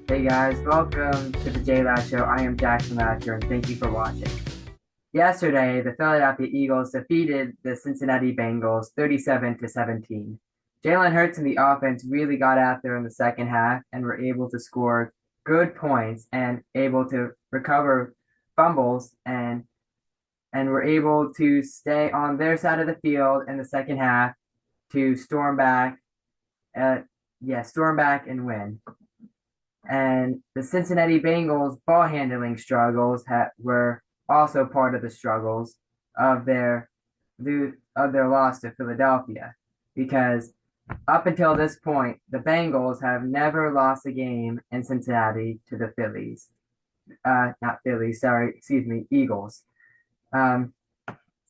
Hey guys, welcome to the JLash Show. I am Jackson Lasher, and thank you for watching. Yesterday, the Philadelphia Eagles defeated the Cincinnati Bengals 37-17. Jalen Hurts and the offense really got out there in the second half and were able to score good points and able to recover fumbles and were able to stay on their side of the field in the second half to uh, storm back and win. And the Cincinnati Bengals ball handling struggles were also part of the struggles of their loss to Philadelphia, because up until this point, the Bengals have never lost a game in Cincinnati to the Phillies. Not Phillies, sorry, excuse me, Eagles. Um,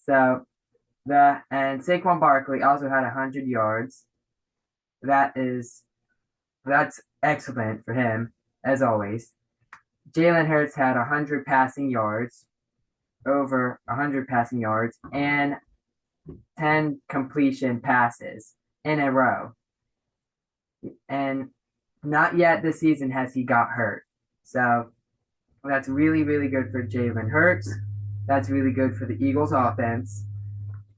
so and Saquon Barkley also had 100 yards. That is that's excellent for him, as always. Jalen Hurts had 100 passing yards, over 100 passing yards, and 10 completion passes in a row. And not yet this season has he got hurt. So that's really, really good for Jalen Hurts. That's really good for the Eagles offense.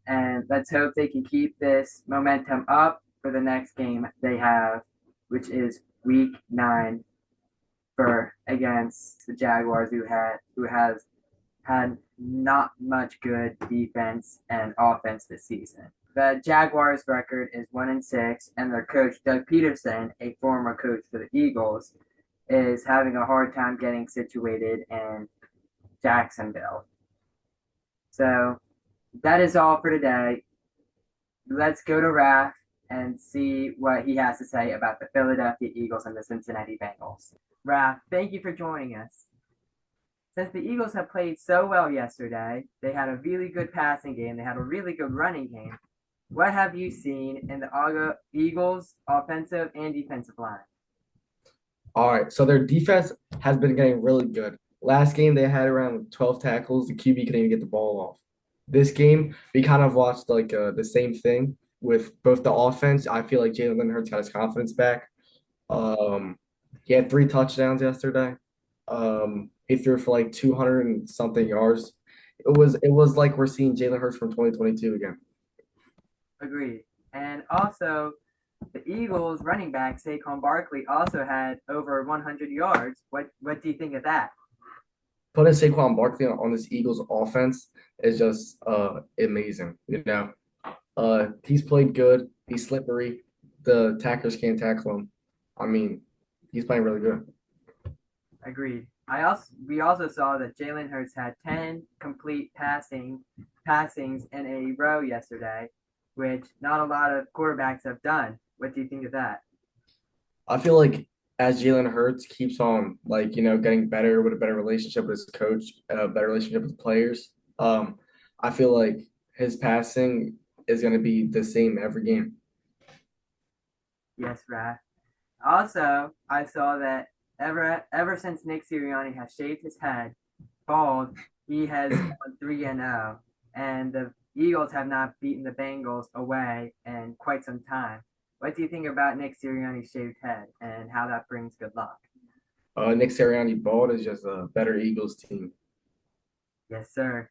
And let's hope they can keep this momentum up for the next game they have, which is week 9 for against the Jaguars, who has had not much good defense and offense this season. The Jaguars' record is 1-6, and their coach Doug Peterson, a former coach for the Eagles, is having a hard time getting situated in Jacksonville. So that is all for today. Let's go to Raph and see what he has to say about the Philadelphia Eagles and the Cincinnati Bengals. Raph, thank you for joining us. Since the Eagles have played so well yesterday, they had a really good passing game, they had a really good running game. What have you seen in the Eagles' offensive and defensive line? All right, so their defense has been getting really good. Last game they had around 12 tackles. The QB couldn't even get the ball off. This game we kind of watched like the same thing with both the offense. I feel like Jalen Hurts got his confidence back. Um, he had 3 touchdowns yesterday. He threw for like 200 and something yards. It was like we're seeing Jalen Hurts from 2022 again. Agreed. And also, the Eagles running back Saquon Barkley also had over 100 yards. What do you think of that? Putting Saquon Barkley on this Eagles offense is just amazing. He's played good. He's slippery. The tacklers can't tackle him. I mean, he's playing really good. Agreed. We also saw that Jalen Hurts had 10 complete passings in a row yesterday, which not a lot of quarterbacks have done. What do you think of that? I feel like as Jalen Hurts keeps on getting better with a better relationship with his coach, a better relationship with the players, I feel like his passing is going to be the same every game. Yes, Raph. Also, I saw that ever since Nick Sirianni has shaved his head bald, he has gone 3-0, and the Eagles have not beaten the Bengals away in quite some time. What do you think about Nick Sirianni's shaved head and how that brings good luck? Nick Sirianni bald is just a better Eagles team. Yes, sir.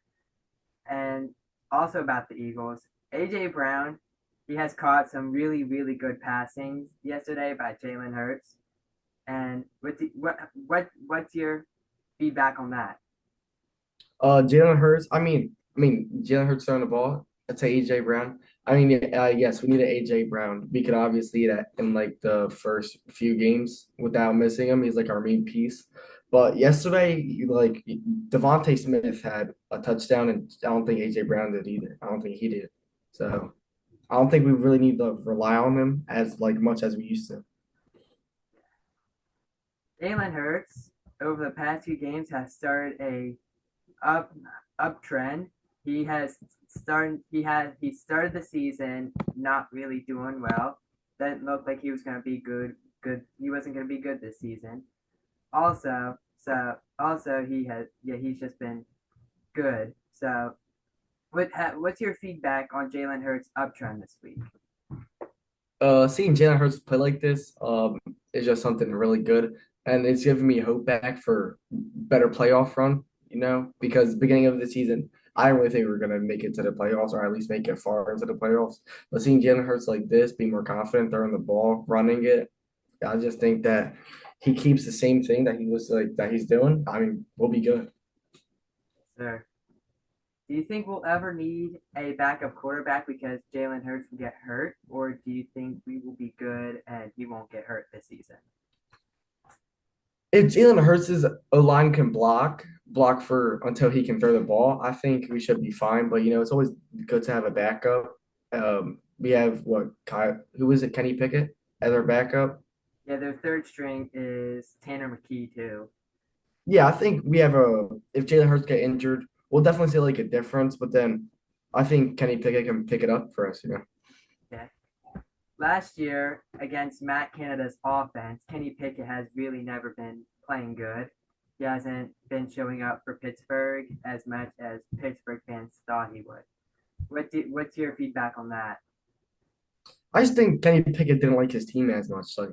And also about the Eagles, AJ Brown, he has caught some really, really good passings yesterday by Jalen Hurts. And what's your feedback on that? Jalen Hurts. I mean, Jalen Hurts throwing the ball. I'd say AJ Brown. I mean, yes, we need an AJ Brown. We could obviously that in like the first few games without missing him. He's like our main piece. But yesterday, Devontae Smith had a touchdown, and I don't think AJ Brown did either. I don't think he did. So I don't think we really need to rely on him as like much as we used to. Jalen Hurts over the past 2 games has started a up uptrend. He started the season not really doing well. Didn't look like he was gonna be good. He wasn't gonna be good this season. Also he's just been good. So what's your feedback on Jalen Hurts uptrend this week? Seeing Jalen Hurts play like this, is just something really good. and it's giving me hope back for better playoff run, because beginning of the season, I didn't really think we were gonna make it to the playoffs or at least make it far into the playoffs. But seeing Jalen Hurts like this, be more confident throwing the ball, running it, I just think that he keeps the same thing that he was like that he's doing. I mean, we'll be good. So, do you think we'll ever need a backup quarterback because Jalen Hurts will get hurt, or do you think we will be good and he won't get hurt this season? If Jalen Hurts' O line can block for until he can throw the ball, I think we should be fine. But it's always good to have a backup. We have who is it? Kenny Pickett as our backup. Yeah, their third string is Tanner McKee too. Yeah, I think we have a. If Jalen Hurts get injured, we'll definitely see like a difference. But then I think Kenny Pickett can pick it up for us. Yeah. Last year against Matt Canada's offense, Kenny Pickett has really never been playing good. He hasn't been showing up for Pittsburgh as much as Pittsburgh fans thought he would. What's your feedback on that? I just think Kenny Pickett didn't like his team as much. Like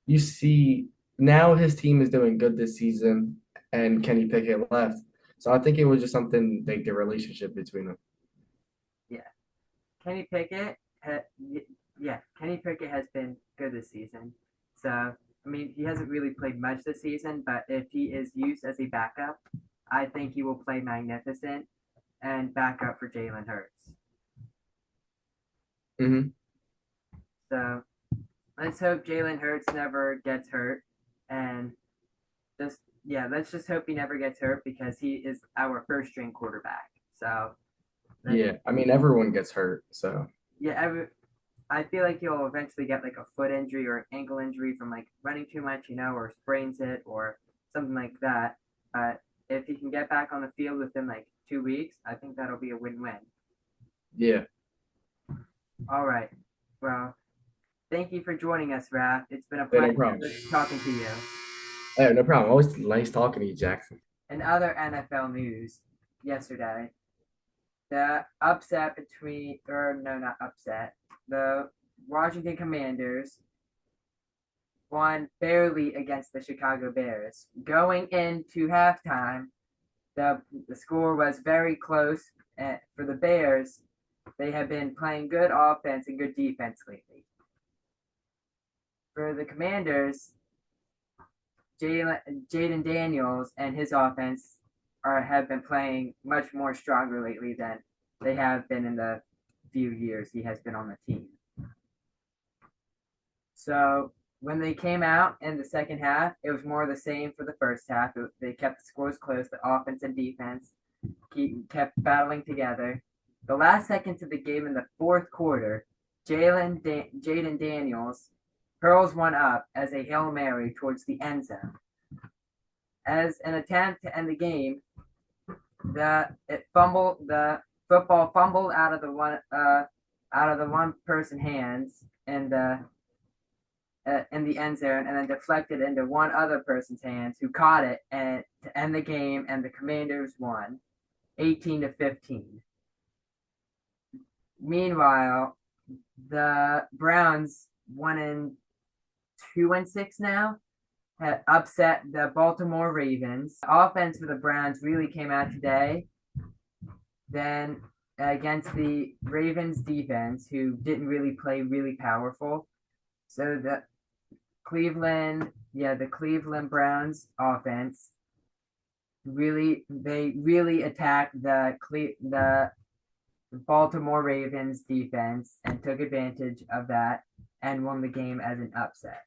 you see now his team is doing good this season and Kenny Pickett left. So I think it was just something like the relationship between them. Yeah, Kenny Pickett. Yeah, Kenny Pickett has been good this season. So I mean, he hasn't really played much this season, but if he is used as a backup, I think he will play magnificent and back up for Jalen Hurts. Hmm. So let's hope Jalen Hurts never gets hurt, and let's just hope he never gets hurt because he is our first string quarterback. So Yeah, I mean everyone gets hurt, so yeah, I feel like he'll eventually get like a foot injury or an ankle injury from like running too much, or sprains it or something like that. But if he can get back on the field within like 2 weeks, I think that'll be a win-win. yeah. All right. Well, thank you for joining us, Raph. It's been a Yeah, no pleasure problem. talking to you. Hey, no problem. Always nice talking to you, Jackson. In other NFL news, yesterday, the upset between, or no, not upset, the Washington Commanders won barely against the Chicago Bears. Going into halftime, the score was very close for the Bears. They have been playing good offense and good defense lately. For the Commanders, Jaden Daniels and his offense have been playing much more stronger lately than they have been in the few years he has been on the team. So when they came out in the second half, it was more of the same for the first half. They kept the scores close. The offense and defense kept battling together. The last seconds of the game in the fourth quarter, Jaden Daniels hurls one up as a Hail Mary towards the end zone. As an attempt to end the game, the football fumbled out of the one person hands in the end zone and then deflected into one other person's hands who caught it and to end the game, and the Commanders won 18-15. Meanwhile, the Browns 1-2-6 now had upset the Baltimore Ravens. The offense for the Browns really came out today. Then against the Ravens defense, who didn't really play really powerful. So the Cleveland Browns offense really attacked the Baltimore Ravens defense and took advantage of that and won the game as an upset.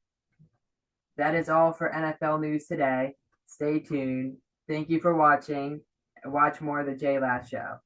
That is all for NFL news today. Stay tuned. Thank you for watching. Watch more of the JLash Show.